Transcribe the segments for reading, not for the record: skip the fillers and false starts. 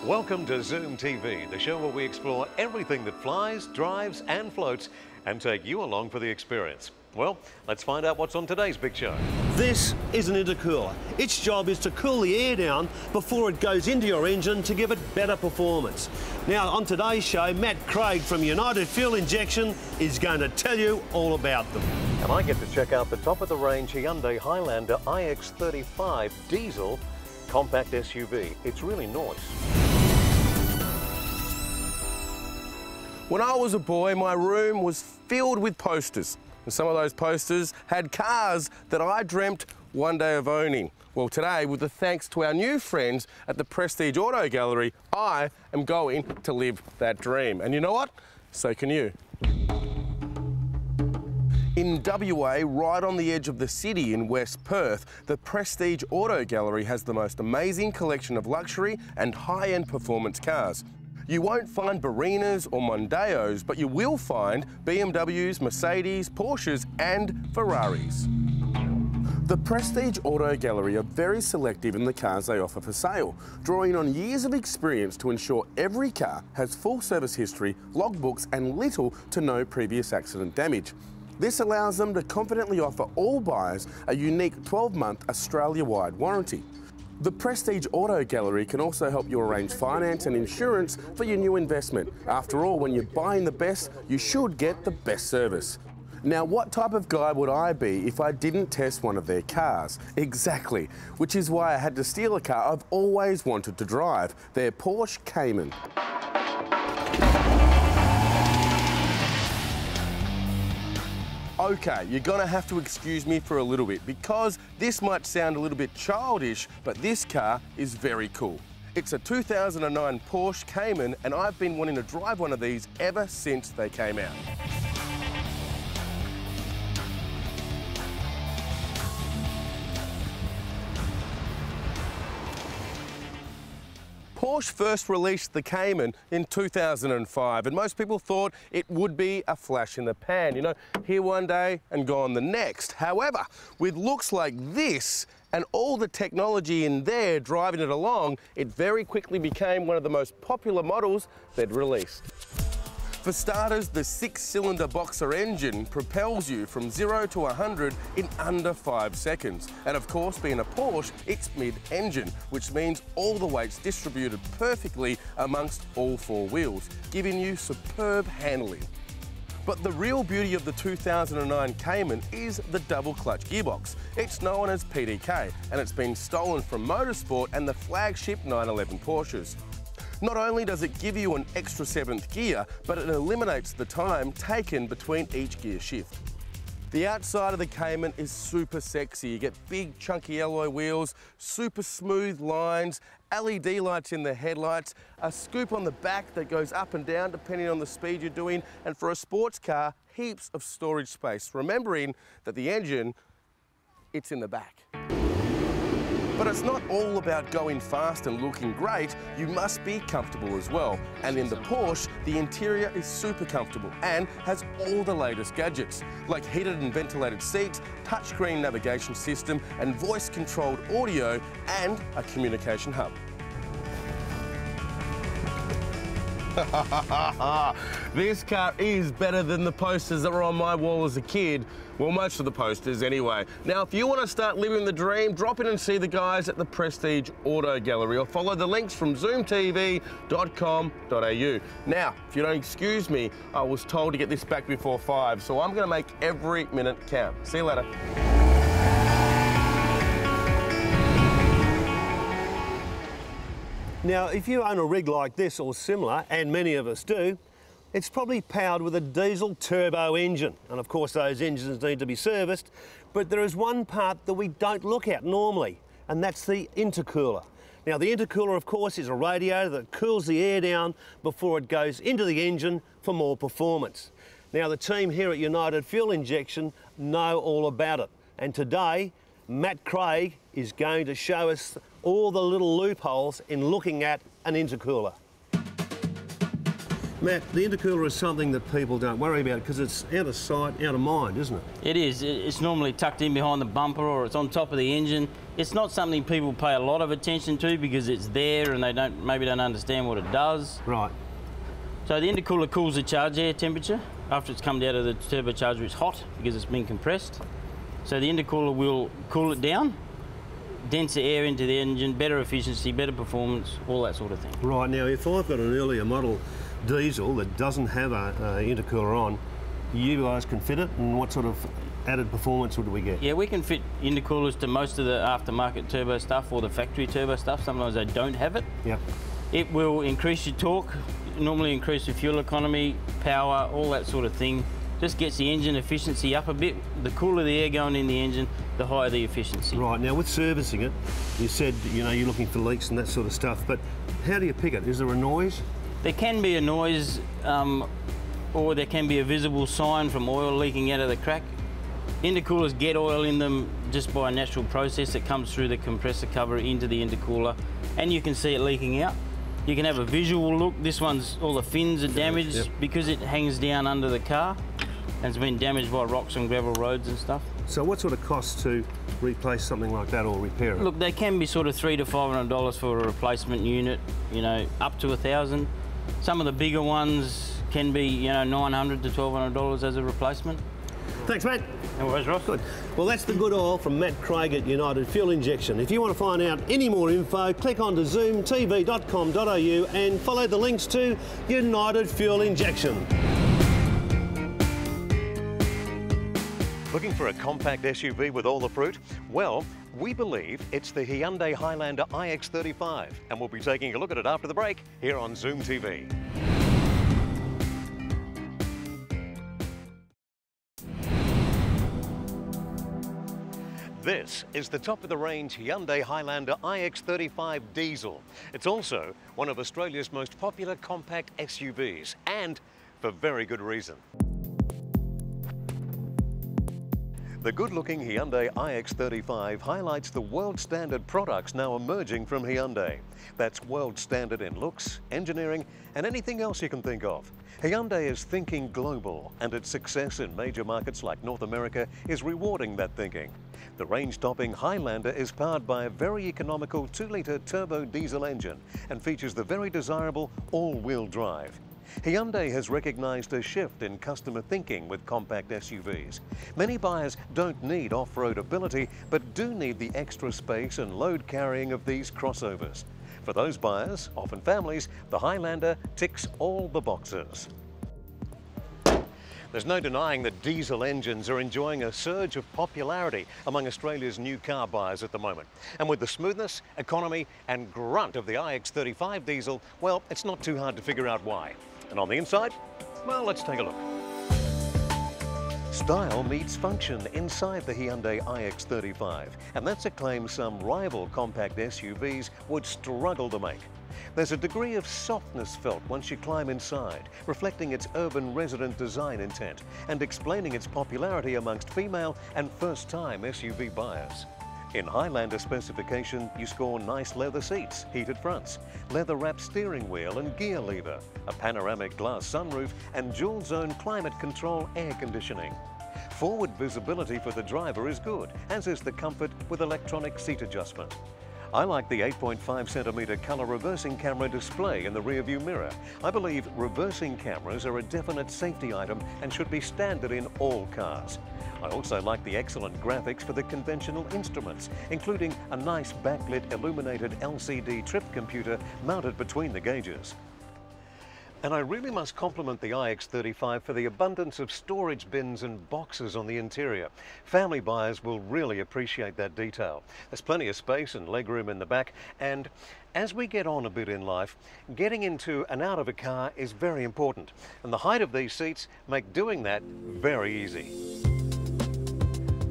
Welcome to ZoomTV, the show where we explore everything that flies, drives and floats and take you along for the experience. Well, let's find out what's on today's big show. This is an intercooler. Its job is to cool the air down before it goes into your engine to give it better performance. Now, on today's show, Matt Craig from United Fuel Injection is going to tell you all about them. And I get to check out the top-of-the-range Hyundai Highlander iX35 diesel compact SUV. It's really nice. When I was a boy, my room was filled with posters. And some of those posters had cars that I dreamt one day of owning. Well, today, with the thanks to our new friends at the Prestige Auto Gallery, I am going to live that dream. And you know what? So can you. In WA, right on the edge of the city in West Perth, the Prestige Auto Gallery has the most amazing collection of luxury and high-end performance cars. You won't find Barinas or Mondeos, but you will find BMWs, Mercedes, Porsches and Ferraris. The Prestige Auto Gallery are very selective in the cars they offer for sale, drawing on years of experience to ensure every car has full service history, logbooks and little to no previous accident damage. This allows them to confidently offer all buyers a unique 12-month Australia-wide warranty. The Prestige Auto Gallery can also help you arrange finance and insurance for your new investment. After all, when you're buying the best, you should get the best service. Now, what type of guy would I be if I didn't test one of their cars? Exactly, which is why I had to steal a car I've always wanted to drive, their Porsche Cayman. Okay, you're gonna have to excuse me for a little bit because this might sound a little bit childish, but this car is very cool. It's a 2009 Porsche Cayman and I've been wanting to drive one of these ever since they came out. Porsche first released the Cayman in 2005 and most people thought it would be a flash in the pan, you know, here one day and gone the next. However, with looks like this and all the technology in there driving it along, it very quickly became one of the most popular models they'd released. For starters, the 6-cylinder boxer engine propels you from 0 to 100 in under 5 seconds. And of course, being a Porsche, it's mid-engine, which means all the weight's distributed perfectly amongst all 4 wheels, giving you superb handling. But the real beauty of the 2009 Cayman is the double-clutch gearbox. It's known as PDK, and it's been stolen from Motorsport and the flagship 911 Porsches. Not only does it give you an extra 7th gear, but it eliminates the time taken between each gear shift. The outside of the Cayman is super sexy. You get big chunky alloy wheels, super smooth lines, LED lights in the headlights, a scoop on the back that goes up and down depending on the speed you're doing, and for a sports car, heaps of storage space, remembering that the engine, it's in the back. But it's not all about going fast and looking great, you must be comfortable as well. And in the Porsche, the interior is super comfortable and has all the latest gadgets, like heated and ventilated seats, touchscreen navigation system, and voice-controlled audio, and a communication hub. This car is better than the posters that were on my wall as a kid. Well, most of the posters anyway. Now, if you want to start living the dream, drop in and see the guys at the Prestige Auto Gallery or follow the links from zoomtv.com.au. Now, if you don't excuse me, I was told to get this back before 5, so I'm going to make every minute count. See you later. Now, if you own a rig like this or similar, and many of us do, it's probably powered with a diesel turbo engine. And of course, those engines need to be serviced, but there is one part that we don't look at normally, and that's the intercooler. Now, the intercooler, of course, is a radiator that cools the air down before it goes into the engine for more performance. Now, the team here at United Fuel Injection know all about it. And today, Matt Craig is going to show us all the little loopholes in looking at an intercooler. Matt, the intercooler is something that people don't worry about because it's out of sight, out of mind, isn't it? It is. It's normally tucked in behind the bumper or it's on top of the engine. It's not something people pay a lot of attention to because it's there and they maybe don't understand what it does. Right. So the intercooler cools the charge air temperature. After it's come out of the turbocharger, it's hot because it's been compressed. So the intercooler will cool it down, denser air into the engine, better efficiency, better performance, all that sort of thing. Right, now if I've got an earlier model diesel that doesn't have a intercooler on, you guys can fit it, and what sort of added performance would we get? Yeah, we can fit intercoolers to most of the aftermarket turbo stuff or the factory turbo stuff. Sometimes they don't have it. Yep. It will increase your torque, normally increase your fuel economy, power, all that sort of thing. Just gets the engine efficiency up a bit. The cooler the air going in the engine, the higher the efficiency. Right, now with servicing it, you said, you know, you're looking for leaks and that sort of stuff, but how do you pick it? Is there a noise? There can be a noise or there can be a visible sign from oil leaking out of the crack. Intercoolers get oil in them just by a natural process that comes through the compressor cover into the intercooler, and you can see it leaking out. You can have a visual look. This one's, all the fins are damaged. Yep. Because it hangs down under the car and it's been damaged by rocks and gravel roads and stuff. So what sort of costs to replace something like that or repair it? Look, they can be sort of $300 to $500 for a replacement unit, you know, up to $1,000. Some of the bigger ones can be, you know, $900 to $1,200 as a replacement. Thanks, Matt. No worries, Ross. Good. Well, that's the good oil from Matt Craig at United Fuel Injection. If you want to find out any more info, click on to zoomtv.com.au and follow the links to United Fuel Injection. Looking for a compact SUV with all the fruit? Well, we believe it's the Hyundai Highlander iX35, and we'll be taking a look at it after the break here on ZoomTV. This is the top-of-the-range Hyundai Highlander iX35 diesel. It's also one of Australia's most popular compact SUVs, and for very good reason. The good-looking Hyundai iX35 highlights the world-standard products now emerging from Hyundai. That's world-standard in looks, engineering, and anything else you can think of. Hyundai is thinking global, and its success in major markets like North America is rewarding that thinking. The range-topping Highlander is powered by a very economical 2-litre turbo diesel engine and features the very desirable all-wheel drive. Hyundai has recognized a shift in customer thinking with compact SUVs. Many buyers don't need off-road ability, but do need the extra space and load carrying of these crossovers. For those buyers, often families, the Highlander ticks all the boxes. There's no denying that diesel engines are enjoying a surge of popularity among Australia's new car buyers at the moment. And with the smoothness, economy and grunt of the iX35 diesel, well, it's not too hard to figure out why. And on the inside, well, let's take a look. Style meets function inside the Hyundai iX35, and that's a claim some rival compact SUVs would struggle to make. There's a degree of softness felt once you climb inside, reflecting its urban resident design intent and explaining its popularity amongst female and first-time SUV buyers. In Highlander specification, you score nice leather seats, heated fronts, leather-wrapped steering wheel and gear lever, a panoramic glass sunroof and dual-zone climate control air conditioning. Forward visibility for the driver is good, as is the comfort with electronic seat adjustment. I like the 8.5cm colour reversing camera display in the rearview mirror. I believe reversing cameras are a definite safety item and should be standard in all cars. I also like the excellent graphics for the conventional instruments, including a nice backlit illuminated LCD trip computer mounted between the gauges. And I really must compliment the iX35 for the abundance of storage bins and boxes on the interior. Family buyers will really appreciate that detail. There's plenty of space and legroom in the back, and as we get on a bit in life, getting into and out of a car is very important, and the height of these seats make doing that very easy.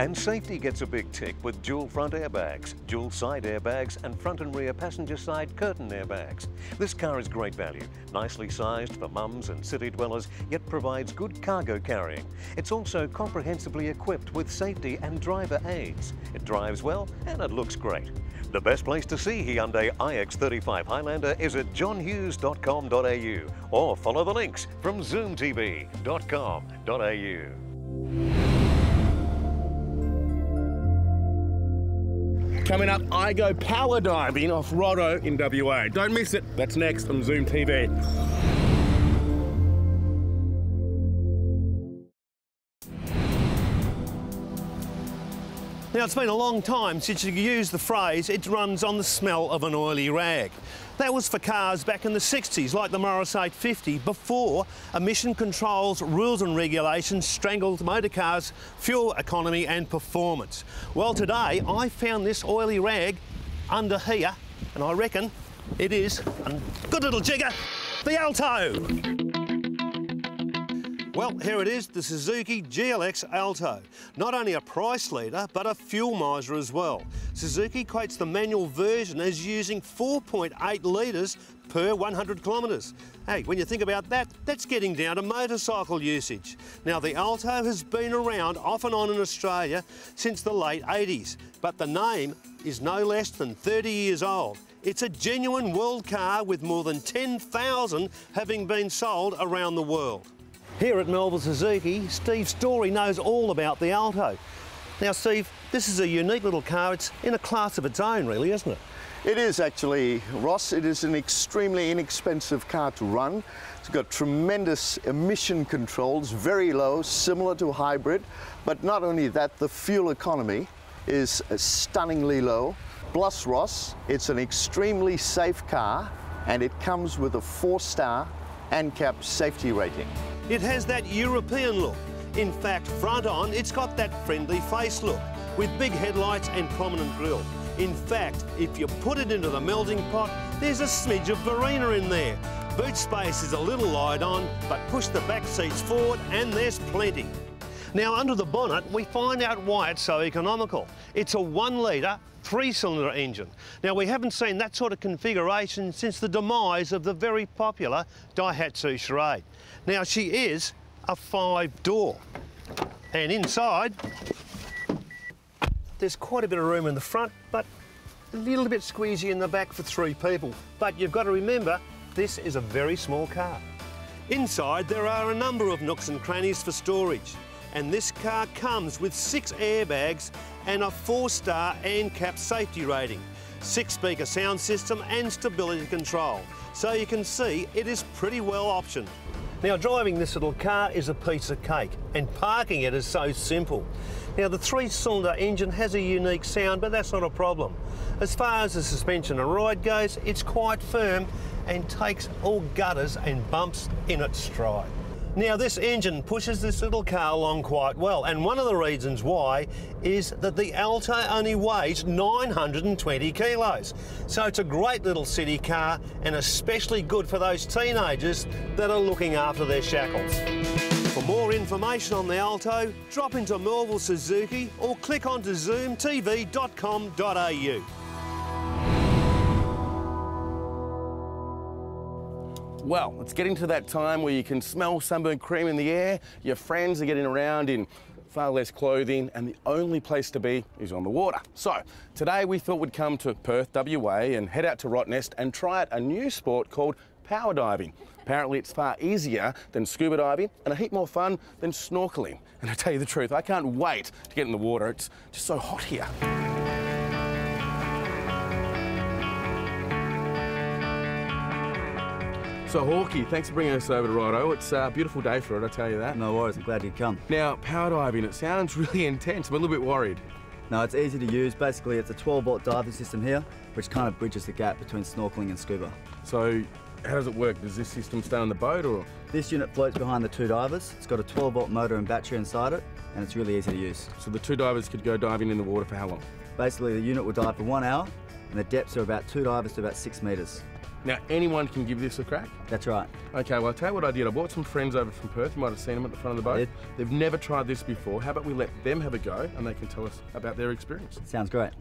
And safety gets a big tick with dual front airbags, dual side airbags and front and rear passenger side curtain airbags. This car is great value, nicely sized for mums and city dwellers, yet provides good cargo carrying. It's also comprehensively equipped with safety and driver aids. It drives well and it looks great. The best place to see Hyundai iX35 Highlander is at johnhughes.com.au or follow the links from ZoomTV.com.au. Coming up, I go power diving off Rotto in WA. Don't miss it. That's next on Zoom TV. Now, it's been a long time since you used the phrase, it runs on the smell of an oily rag. That was for cars back in the 60s, like the Morris 850, before emission controls, rules and regulations strangled motor cars' fuel economy and performance. Well, today I found this oily rag under here, and I reckon it is a good little jigger, the Alto. Well, here it is, the Suzuki GLX Alto. Not only a price leader, but a fuel miser as well. Suzuki quotes the manual version as using 4.8 litres per 100 kilometres. Hey, when you think about that, that's getting down to motorcycle usage. Now, the Alto has been around off and on in Australia since the late 80s, but the name is no less than 30 years old. It's a genuine world car with more than 10,000 having been sold around the world. Here at Melville Suzuki, Steve Story knows all about the Alto. Now, Steve, this is a unique little car. It's in a class of its own, really, isn't it? It is actually, Ross. It is an extremely inexpensive car to run. It's got tremendous emission controls, very low, similar to a hybrid. But not only that, the fuel economy is stunningly low. Plus, Ross, it's an extremely safe car, and it comes with a 4-star ANCAP safety rating. It has that European look. In fact, front on, it's got that friendly face look, with big headlights and prominent grille. In fact, if you put it into the melting pot, there's a smidge of Verena in there. Boot space is a little light on, but push the back seats forward and there's plenty. Now, under the bonnet, we find out why it's so economical. It's a 1-litre, 3-cylinder engine. Now, we haven't seen that sort of configuration since the demise of the very popular Daihatsu Charade. Now, she is a 5-door. And inside, there's quite a bit of room in the front, but a little bit squeezy in the back for 3 people. But you've got to remember, this is a very small car. Inside, there are a number of nooks and crannies for storage. And this car comes with 6 airbags and a 4-star ANCAP safety rating, 6-speaker sound system and stability control. So you can see it is pretty well optioned. Now, driving this little car is a piece of cake, and parking it is so simple. Now, the 3-cylinder engine has a unique sound, but that's not a problem. As far as the suspension and ride goes, it's quite firm and takes all gutters and bumps in its stride. Now, this engine pushes this little car along quite well, and one of the reasons why is that the Alto only weighs 920 kilos. So it's a great little city car, and especially good for those teenagers that are looking after their shackles. For more information on the Alto, drop into Melville Suzuki or click onto ZoomTV.com.au. Well, it's getting to that time where you can smell sunburn cream in the air, your friends are getting around in far less clothing, and the only place to be is on the water. So, today we thought we'd come to Perth, WA, and head out to Rottnest and try out a new sport called power diving. Apparently it's far easier than scuba diving and a heap more fun than snorkeling. And to tell you the truth, I can't wait to get in the water. It's just so hot here. So Hawkey, thanks for bringing us over to Rotto. It's a beautiful day for it, I tell you that. No worries, I'm glad you'd come. Now, power diving, it sounds really intense. I'm a little bit worried. No, it's easy to use. Basically, it's a 12-volt diving system here, which kind of bridges the gap between snorkeling and scuba. So, how does it work? Does this system stay on the boat, or? This unit floats behind the 2 divers. It's got a 12-volt motor and battery inside it, and it's really easy to use. So the 2 divers could go diving in the water for how long? Basically, the unit will dive for 1 hour, and the depths are about 2 divers to about 6 metres. Now, anyone can give this a crack? That's right. Okay, well, I'll tell you what I did. I brought some friends over from Perth. You might have seen them at the front of the boat. Did. They've never tried this before. How about we let them have a go and they can tell us about their experience? Sounds great.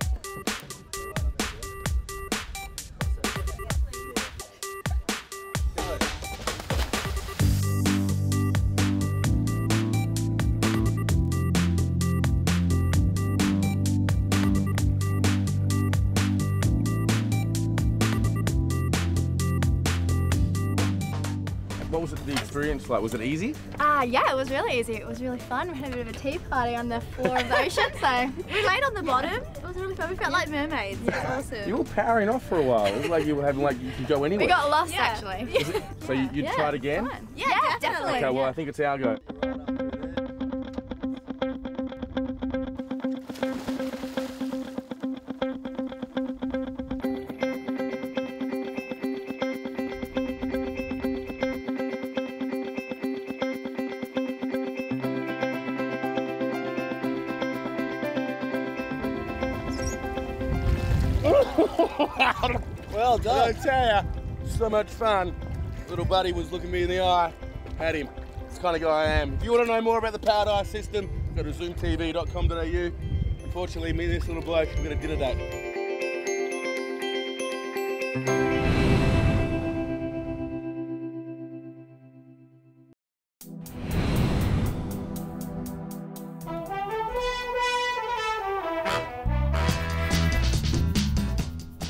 What was the experience like? Was it easy? Yeah, it was really easy. It was really fun. We had a bit of a tea party on the floor of the ocean, so we laid on the bottom. It was really fun. We felt like mermaids. It was awesome. You were powering off for a while. It was like you were having you could go anywhere. We got lost actually. So you'd try it again? Yeah, definitely. Okay, well, I think it's our go. Well done. I tell you, so much fun. Little buddy was looking me in the eye. Had him. It's the kind of guy I am. If you want to know more about the powered eye system, go to zoomtv.com.au. Unfortunately, me and this little bloke, we've got a dinner date.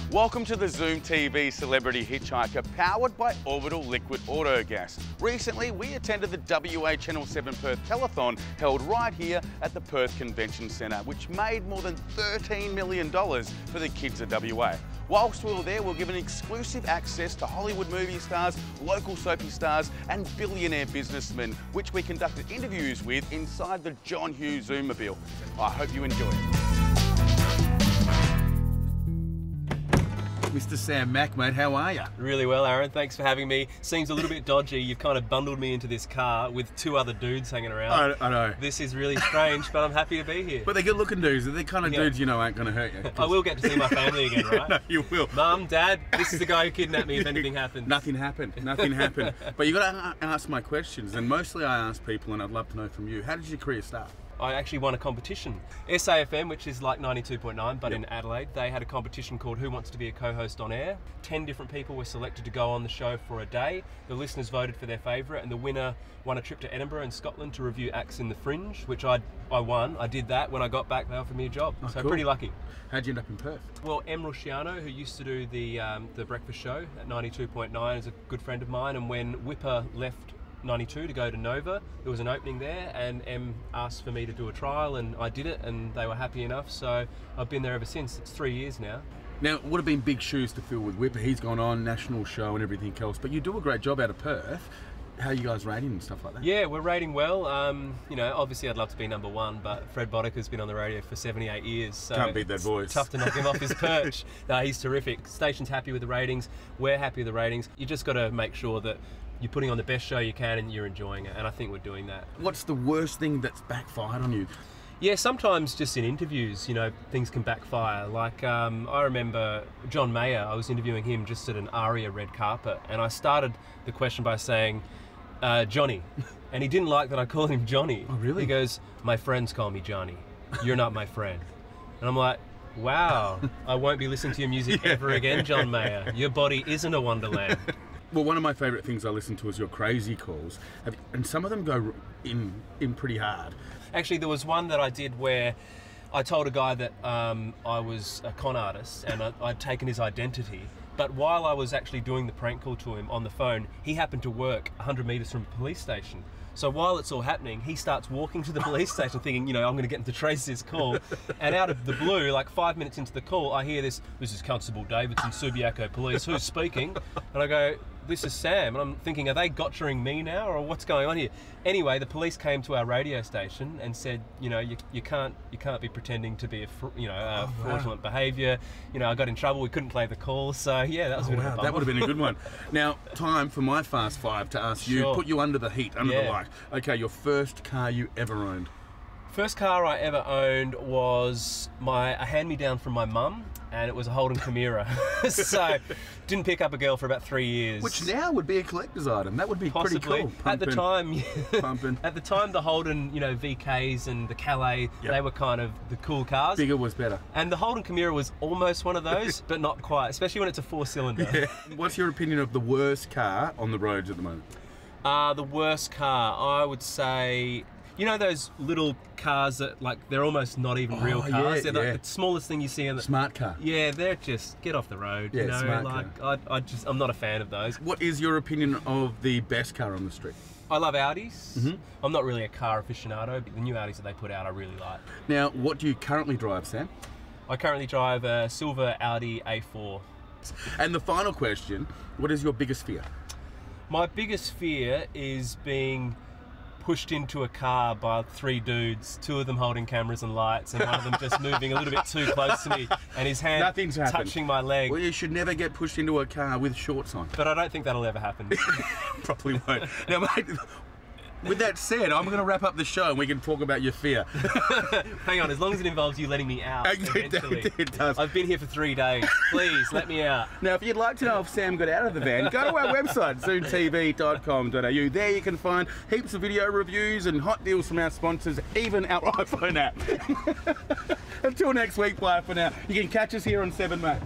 Welcome to the ZoomTV Celebrity Hitchhiker, powered by Orbital Liquid Autogas. Recently, we attended the WA Channel 7 Perth Telethon held right here at the Perth Convention Centre, which made more than $13 million for the kids of WA. Whilst we were there, we were given exclusive access to Hollywood movie stars, local soapy stars, and billionaire businessmen, which we conducted interviews with inside the John Hughes Zoommobile. I hope you enjoy it. Mr. Sam Mack, mate, how are you? Really well, Aaron. Thanks for having me. Seems a little bit dodgy. You've kind of bundled me into this car with two other dudes hanging around. I know. This is really strange, but I'm happy to be here. But they're good-looking dudes. They're the kind of dudes you know aren't going to hurt you. I will get to see my family again, right? No, you will. Mum, Dad, this is the guy who kidnapped me if anything happens. Nothing happened. Nothing happened. But you got to ask my questions, and mostly I ask people, and I'd love to know from you. How did your career start? I actually won a competition. SAFM, which is like 92.9, but in Adelaide, they had a competition called Who Wants to Be a Co-Host on Air. 10 different people were selected to go on the show for a day. The listeners voted for their favourite, and the winner won a trip to Edinburgh in Scotland to review acts in the Fringe, which I won. I did that. When I got back, they offered me a job. So cool. Pretty lucky. How'd you end up in Perth? Well, Em Rusciano, who used to do the breakfast show at 92.9, is a good friend of mine, and when Whipper left 92 to go to Nova, there was an opening there, and Em asked for me to do a trial, and I did it, and they were happy enough, so I've been there ever since. It's 3 years now. Now, it would have been big shoes to fill with Whipper. He's gone on, national show and everything else, but you do a great job out of Perth. How are you guys rating and stuff like that? Yeah, we're rating well. You know, obviously I'd love to be number one, but Fred Boddick's been on the radio for 78 years, so can't beat that voice. Tough to knock him off his perch. No, he's terrific. Station's happy with the ratings. We're happy with the ratings. You just got to make sure that you're putting on the best show you can and you're enjoying it, and I think we're doing that. What's the worst thing that's backfired on you? Yeah, sometimes just in interviews, you know, things can backfire. Like, I remember John Mayer, I was interviewing him just at an ARIA red carpet, and I started the question by saying, Johnny, and he didn't like that I called him Johnny. Oh, really? He goes, my friends call me Johnny. You're not my friend. And I'm like, wow, I won't be listening to your music ever again, John Mayer. Your body isn't a wonderland. Well, one of my favourite things I listen to is your crazy calls, and some of them go in pretty hard. Actually, there was one that I did where I told a guy that I was a con artist and I'd taken his identity. But while I was actually doing the prank call to him on the phone, he happened to work 100 metres from a police station. So while it's all happening, he starts walking to the police station thinking, you know, I'm going to get him to trace this call. And out of the blue, like 5 minutes into the call, I hear this is Constable Davidson, Subiaco Police, who's speaking? And I go, this is Sam. And I'm thinking, are they gotchaing me now, or what's going on here? Anyway, the police came to our radio station and said, you know, you can't be pretending to be fraudulent behaviour. You know, I got in trouble. We couldn't play the call. So yeah, that was a bit of a bummer. That would have been a good one. Now, time for my fast five to ask you, put you under the heat, under the light. Okay, your first car you ever owned. First car I ever owned was a hand-me-down from my mum, and it was a Holden Chimera. So, didn't pick up a girl for about 3 years. Which now would be a collector's item. That would be Possibly. pretty cool. At the time, pumping. At the time, the Holden, you know, VKs and the Calais, they were kind of the cool cars. Bigger was better. And the Holden Chimera was almost one of those, but not quite, especially when it's a 4-cylinder. Yeah. What's your opinion of the worst car on the roads at the moment? The worst car, I would say, you know those little cars that, like, they're almost not even real cars? Yeah, they're like the smallest thing you see in the... Smart car. Yeah, they're just, get off the road, Yeah, you know? smart Like, I'm not a fan of those. What is your opinion of the best car on the street? I love Audis. I'm not really a car aficionado, but the new Audis that they put out I really like. Now, what do you currently drive, Sam? I currently drive a silver Audi A4. And the final question, what is your biggest fear? My biggest fear is being pushed into a car by 3 dudes, 2 of them holding cameras and lights, and one of them just moving a little bit too close to me, and his hand touching my leg. Well, you should never get pushed into a car with shorts on. But I don't think that'll ever happen. Probably won't. Now, mate, with that said, I'm going to wrap up the show and we can talk about your fear. Hang on, as long as it involves you letting me out eventually. It does. I've been here for 3 days. Please, let me out. Now, if you'd like to know if Sam got out of the van, go to our website, ZoomTV.com.au. There you can find heaps of video reviews and hot deals from our sponsors, even our iPhone app. Until next week, bye for now. You can catch us here on 7 Mate.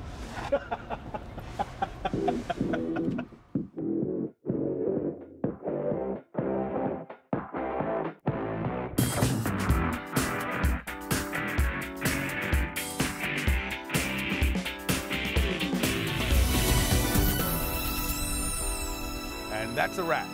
And that's a wrap.